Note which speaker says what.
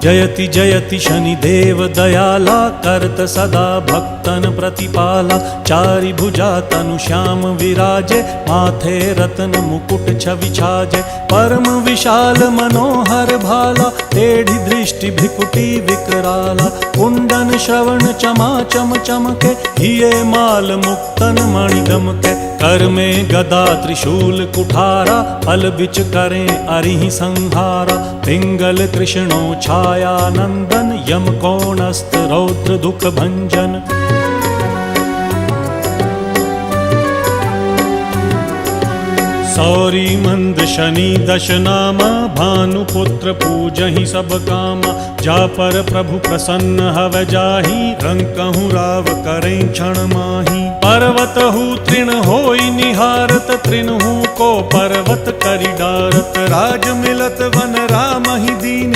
Speaker 1: जयति जयति शनिदेव दयाला, करत सदा भक्तन प्रतिपाला। चारि भुजा तनु श्याम विराजे, माथे रत्न मुकुट छवि छाजे। परम विशाल मनोहर भाला, टेढ़ी दृष्टि भ्रिकुटी विकराला। कुंडन श्रवण चमा चम चमके, हिये माल मुक्तन मणि दमके। कर में गदा त्रिशूल कुठारा, फल बिच करें अरिहि संहारा। पिंगल कृष्णो छाया नंदन, यम कोणस्थ रौद्र दुख भंजन। सौरी मंद शनि दश नामा, भानुपुत्र पूजहि सब कामा। जा पर प्रभु प्रसन्न हव जाहि, रंकहु राव करें क्षण माहि। पर्वत हु तृण होई निहारत, तृणहु को पर्वत करि डारत। राज मिलत वन राम ही दीन